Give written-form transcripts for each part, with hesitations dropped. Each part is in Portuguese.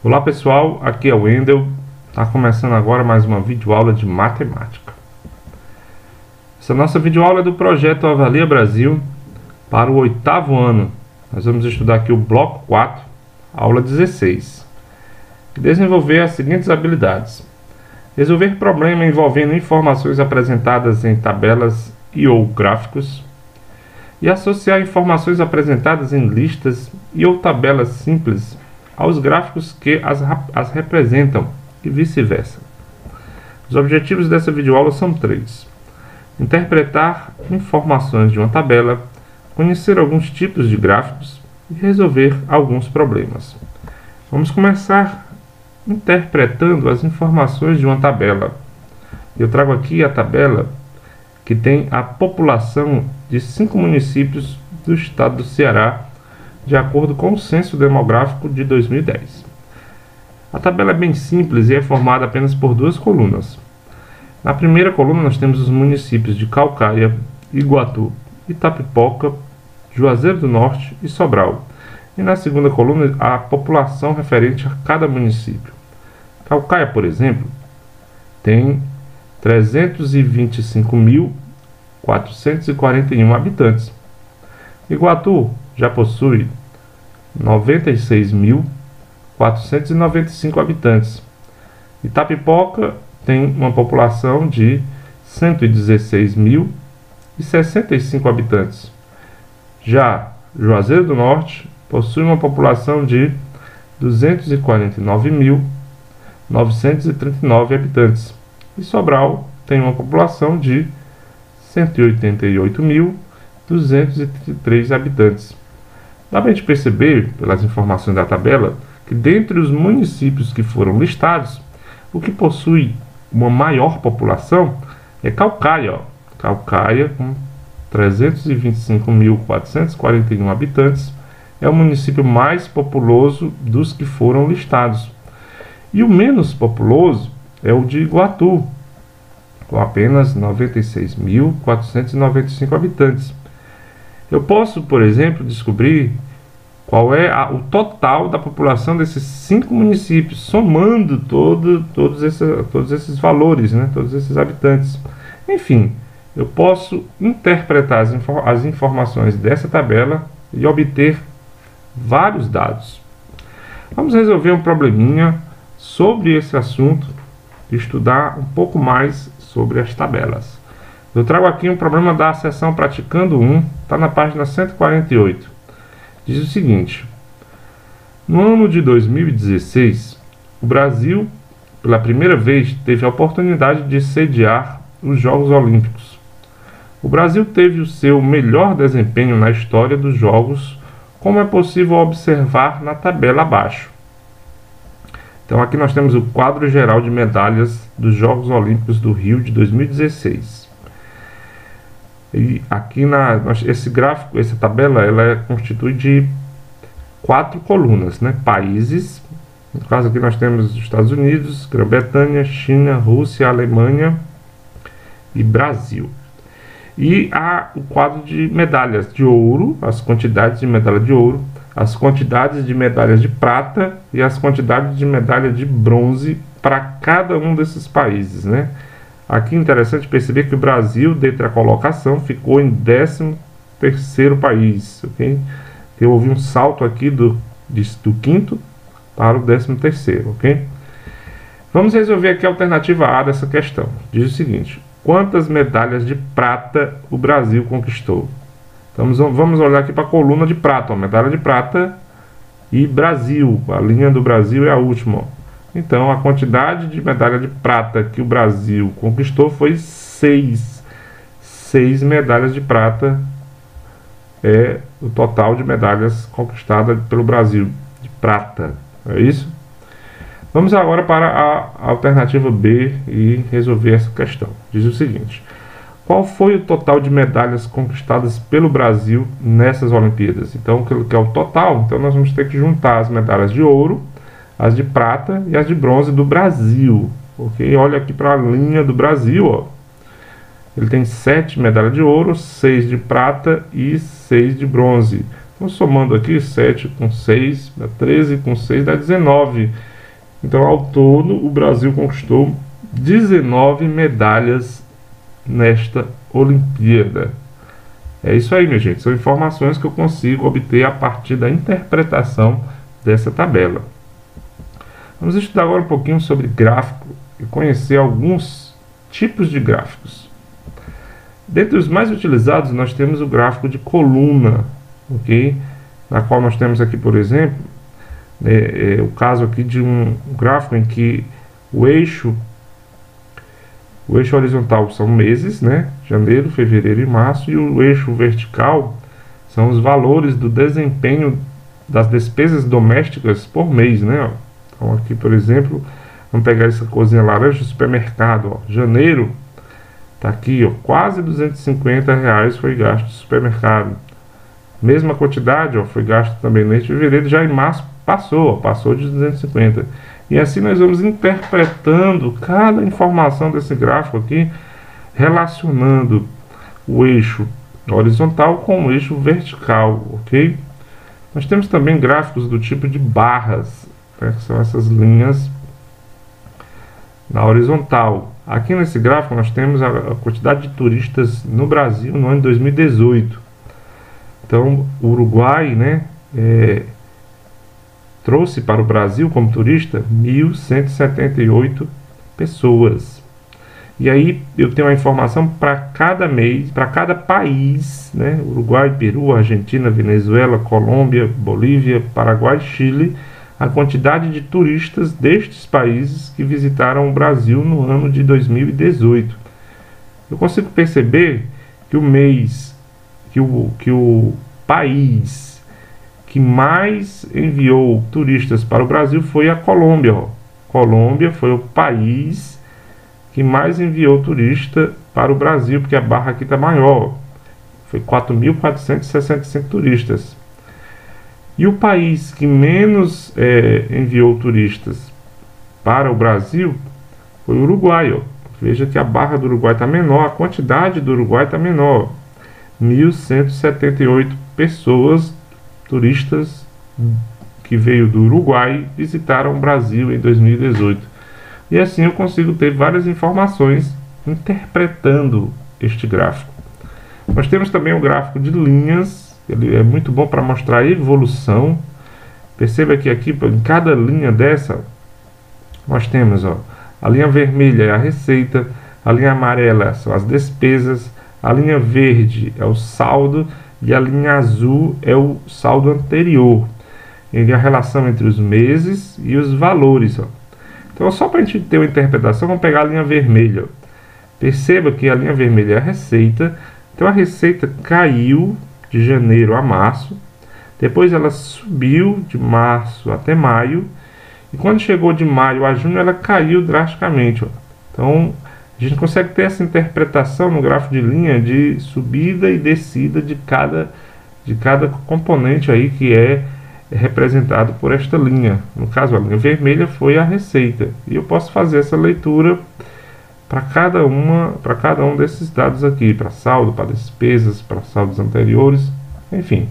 Olá pessoal, aqui é o Wendel. Está começando agora mais uma videoaula de matemática. Essa nossa videoaula é do projeto Avalia Brasil para o 8º ano. Nós vamos estudar aqui o bloco 4, aula 16. E desenvolver as seguintes habilidades: resolver problema envolvendo informações apresentadas em tabelas e ou gráficos, e associar informações apresentadas em listas e ou tabelas simples aos gráficos que as representam e vice-versa. Os objetivos dessa videoaula são 3. Interpretar informações de uma tabela, conhecer alguns tipos de gráficos e resolver alguns problemas. Vamos começar interpretando as informações de uma tabela. Eu trago aqui a tabela que tem a população de 5 municípios do estado do Ceará, de acordo com o Censo Demográfico de 2010. A tabela é bem simples e é formada apenas por 2 colunas. Na primeira coluna nós temos os municípios de Caucaia, Iguatu, Itapipoca, Juazeiro do Norte e Sobral. E na segunda coluna a população referente a cada município. Caucaia, por exemplo, tem 325.441 habitantes. Iguatu já possui 96.495 habitantes. Itapipoca tem uma população de 116.065 habitantes. Já Juazeiro do Norte possui uma população de 249.939 habitantes. E Sobral tem uma população de 188.233 habitantes. Dá para a gente perceber, pelas informações da tabela, que dentre os municípios que foram listados, o que possui uma maior população é Caucaia. Caucaia, com 325.441 habitantes, é o município mais populoso dos que foram listados. E o menos populoso é o de Iguatu, com apenas 96.495 habitantes. Eu posso, por exemplo, descobrir qual é o total da população desses 5 municípios, somando todos esses valores, todos esses habitantes. Enfim, eu posso interpretar as informações dessa tabela e obter vários dados. Vamos resolver um probleminha sobre esse assunto e estudar um pouco mais sobre as tabelas. Eu trago aqui um problema da seção Praticando 1, está na página 148. Diz o seguinte: no ano de 2016, o Brasil, pela primeira vez, teve a oportunidade de sediar os Jogos Olímpicos. O Brasil teve o seu melhor desempenho na história dos Jogos, como é possível observar na tabela abaixo. Então aqui nós temos o quadro geral de medalhas dos Jogos Olímpicos do Rio de 2016. E aqui esse gráfico, essa tabela, ela constitui de 4 colunas, Países. No caso aqui nós temos os Estados Unidos, Grã-Bretanha, China, Rússia, Alemanha e Brasil. E há o quadro de medalhas de ouro, as quantidades de medalha de ouro, as quantidades de medalhas de prata e as quantidades de medalha de bronze para cada um desses países, Aqui é interessante perceber que o Brasil, dentre a colocação, ficou em 13º país, ok? Eu houve um salto aqui do 5º para o 13º, ok? Vamos resolver aqui a alternativa A dessa questão. Diz o seguinte: quantas medalhas de prata o Brasil conquistou? Então, vamos olhar aqui para a coluna de prata, medalha de prata e Brasil. A linha do Brasil é a última. Então, a quantidade de medalha de prata que o Brasil conquistou foi 6. 6 medalhas de prata é o total de medalhas conquistadas pelo Brasil de prata. É isso? Vamos agora para a alternativa B e resolver essa questão. Diz o seguinte: qual foi o total de medalhas conquistadas pelo Brasil nessas Olimpíadas? Então, o que é o total? Então, nós vamos ter que juntar as medalhas de ouro, as de prata e as de bronze do Brasil. Ok? Olha aqui para a linha do Brasil, ó. Ele tem 7 medalhas de ouro, 6 de prata e 6 de bronze. Então, somando aqui, 7 com 6 dá 13, com 6 dá 19. Então, ao todo, o Brasil conquistou 19 medalhas nesta Olimpíada. É isso aí, minha gente. São informações que eu consigo obter a partir da interpretação dessa tabela. Vamos estudar agora um pouquinho sobre gráfico e conhecer alguns tipos de gráficos. Dentre os mais utilizados, nós temos o gráfico de coluna, ok? Na qual nós temos aqui, por exemplo, o caso aqui de um gráfico em que o eixo horizontal são meses, né? Janeiro, fevereiro e março, e o eixo vertical são os valores do desempenho das despesas domésticas por mês, né? Então aqui, por exemplo, vamos pegar essa corzinha laranja do supermercado, ó. Janeiro tá aqui, ó, quase R$ 250 foi gasto no supermercado. Mesma quantidade, ó, foi gasto também no mês de fevereiro, já em março passou de 250. E assim nós vamos interpretando cada informação desse gráfico aqui, relacionando o eixo horizontal com o eixo vertical, ok? Nós temos também gráficos do tipo de barras, né, que são essas linhas na horizontal. Aqui nesse gráfico nós temos a quantidade de turistas no Brasil no ano de 2018. Então, o Uruguai, né, trouxe para o Brasil como turista 1.178 pessoas. E aí eu tenho a informação para cada mês, para cada país, né? Uruguai, Peru, Argentina, Venezuela, Colômbia, Bolívia, Paraguai, Chile, a quantidade de turistas destes países que visitaram o Brasil no ano de 2018. Eu consigo perceber que o mês, que o país que mais enviou turistas para o Brasil foi a Colômbia. Ó. Colômbia foi o país que mais enviou turista para o Brasil, porque a barra aqui está maior. Foi 4.465 turistas. E o país que menos enviou turistas para o Brasil foi o Uruguai. Ó. Veja que a barra do Uruguai está menor, a quantidade do Uruguai está menor. 1.178 pessoas, turistas que veio do Uruguai, visitaram o Brasil em 2018. E assim eu consigo ter várias informações interpretando este gráfico. Nós temos também o gráfico de linhas, ele é muito bom para mostrar a evolução. Perceba que aqui, em cada linha dessa, nós temos, ó, a linha vermelha é a receita, a linha amarela são as despesas, a linha verde é o saldo e a linha azul é o saldo anterior. E a relação entre os meses e os valores, ó. Então, só para a gente ter uma interpretação, vamos pegar a linha vermelha. Perceba que a linha vermelha é a receita. Então, a receita caiu de janeiro a março. Depois, ela subiu de março até maio. E quando chegou de maio a junho, ela caiu drasticamente. Ó. Então, a gente consegue ter essa interpretação no gráfico de linha de subida e descida de cada componente aí que é representado por esta linha. No caso, a linha vermelha foi a receita. E eu posso fazer essa leitura para cada um desses dados aqui, para saldo, para despesas, para saldos anteriores, enfim.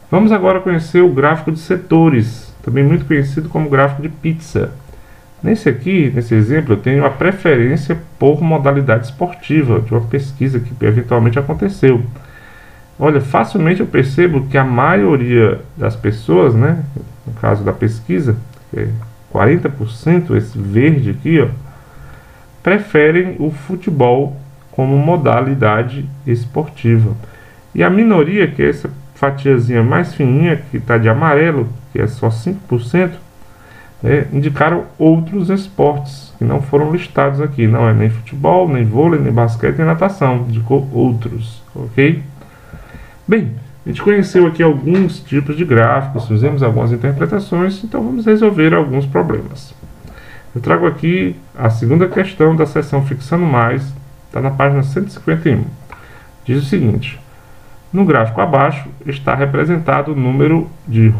Vamos agora conhecer o gráfico de setores, também muito conhecido como gráfico de pizza. Nesse exemplo, eu tenho a preferência por modalidade esportiva, de uma pesquisa que eventualmente aconteceu. Olha, facilmente eu percebo que a maioria das pessoas, né, no caso da pesquisa, 40%, esse verde aqui, ó, preferem o futebol como modalidade esportiva. E a minoria, que é essa fatiazinha mais fininha, que está de amarelo, que é só 5%, indicaram outros esportes que não foram listados aqui. Não é nem futebol, nem vôlei, nem basquete, nem natação. Indicou outros, ok? Bem, a gente conheceu aqui alguns tipos de gráficos, fizemos algumas interpretações, então vamos resolver alguns problemas. Eu trago aqui a segunda questão da seção Fixando Mais, está na página 151. Diz o seguinte: no gráfico abaixo está representado o número de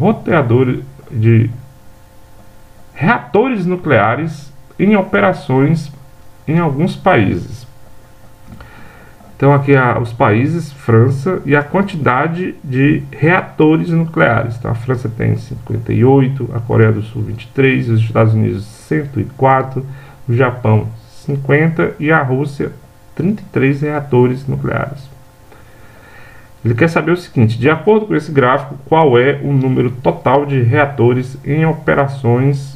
reatores nucleares em operações em alguns países. Então aqui os países, França, e a quantidade de reatores nucleares. Então a França tem 58, a Coreia do Sul 23, os Estados Unidos 104, o Japão 50 e a Rússia 33 reatores nucleares. Ele quer saber o seguinte: de acordo com esse gráfico, qual é o número total de reatores em operações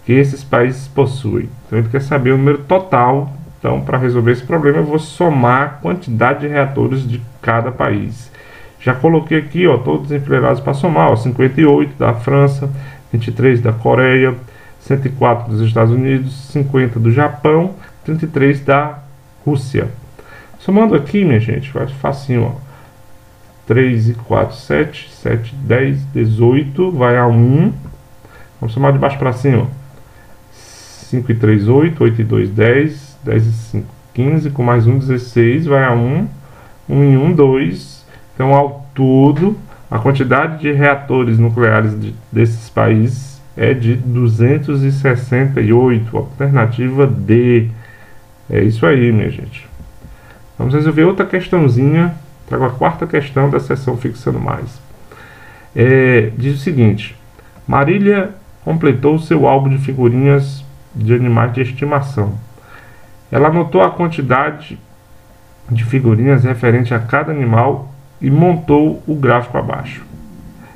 que esses países possuem? Então ele quer saber o número total. Então, para resolver esse problema, eu vou somar a quantidade de reatores de cada país. Já coloquei aqui, ó, todos enfileirados para somar, ó, 58 da França, 23 da Coreia, 104 dos Estados Unidos, 50 do Japão, 33 da Rússia. Somando aqui, minha gente, vai facinho, ó. 3 e 4, 7, 7, 10, 18, vai a 1. Vamos somar de baixo para cima, ó. 5 e 3, 8, 8 e 2, 10, 10 e 5, 15, com mais 1, 16, vai a 1, 1 e 1, 2. Então, ao todo, a quantidade de reatores nucleares desses países é de 268, alternativa D. É isso aí, minha gente. Vamos resolver outra questãozinha. Trago a quarta questão da seção Fixando Mais. Diz o seguinte: Marília completou seu álbum de figurinhas de animais de estimação. Ela anotou a quantidade de figurinhas referente a cada animal e montou o gráfico abaixo.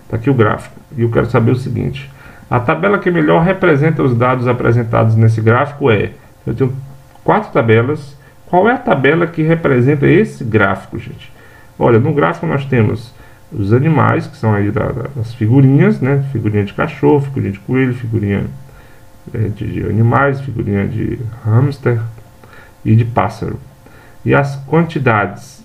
Está aqui o gráfico. E eu quero saber o seguinte: a tabela que melhor representa os dados apresentados nesse gráfico é... Eu tenho 4 tabelas. Qual é a tabela que representa esse gráfico, gente? Olha, no gráfico nós temos os animais, que são aí das figurinhas, né? Figurinha de cachorro, figurinha de coelho, figurinha de animais, figurinha de hamster e de pássaro. E as quantidades.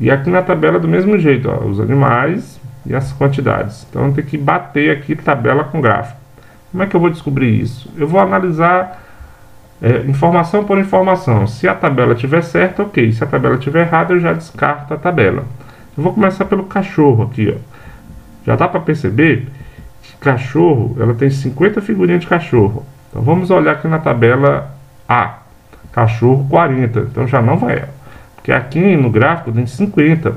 E aqui na tabela do mesmo jeito, ó, os animais e as quantidades. Então tem que bater aqui tabela com gráfico. Como é que eu vou descobrir isso? Eu vou analisar informação por informação. Se a tabela estiver certa, ok. Se a tabela estiver errada, eu já descarto a tabela. Eu vou começar pelo cachorro aqui, ó. Já dá para perceber que cachorro, ela tem 50 figurinhas de cachorro. Então vamos olhar aqui na tabela A. Cachorro 40. Então já não vai, porque aqui no gráfico tem 50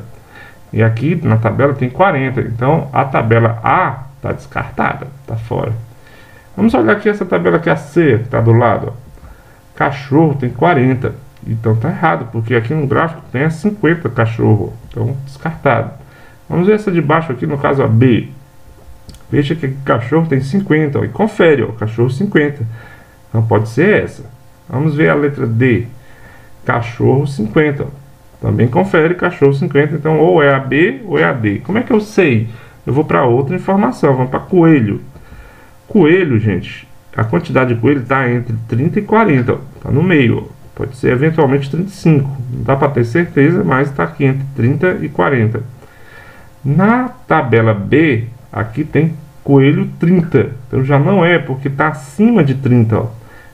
e aqui na tabela tem 40. Então a tabela A está descartada, está fora. Vamos olhar aqui essa tabela aqui, a C, que está do lado, ó. Cachorro tem 40. Então tá errado, porque aqui no gráfico tem 50 cachorro. Então descartado. Vamos ver essa de baixo aqui, no caso a B. Veja que cachorro tem 50, ó, e confere, ó, cachorro 50. Então pode ser essa. Vamos ver a letra D. Cachorro 50. Ó. Também confere cachorro 50. Então ou é a B ou é a D. Como é que eu sei? Eu vou para outra informação. Vamos para coelho. Coelho, gente, a quantidade de coelho está entre 30 e 40. Está no meio. Ó. Pode ser eventualmente 35. Não dá para ter certeza, mas está aqui entre 30 e 40. Na tabela B, aqui tem coelho 30. Então já não é, porque está acima de 30. Ó.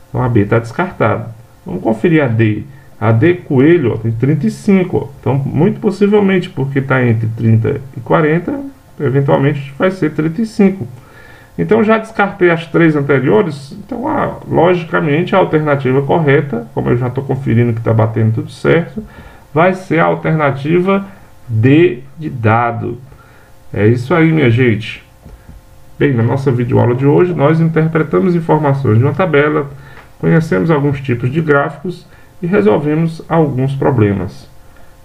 Então a B está descartada. Vamos conferir a D. A D coelho, ó, tem 35. Ó. Então, muito possivelmente, porque está entre 30 e 40, eventualmente vai ser 35. Então já descartei as 3 anteriores. Então, logicamente, a alternativa correta, como eu já estou conferindo que está batendo tudo certo, vai ser a alternativa D de dado. É isso aí, minha gente. Bem, na nossa videoaula de hoje, nós interpretamos informações de uma tabela, conhecemos alguns tipos de gráficos e resolvemos alguns problemas.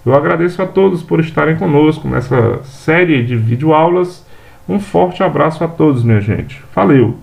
Eu agradeço a todos por estarem conosco nessa série de videoaulas. Um forte abraço a todos, minha gente. Valeu!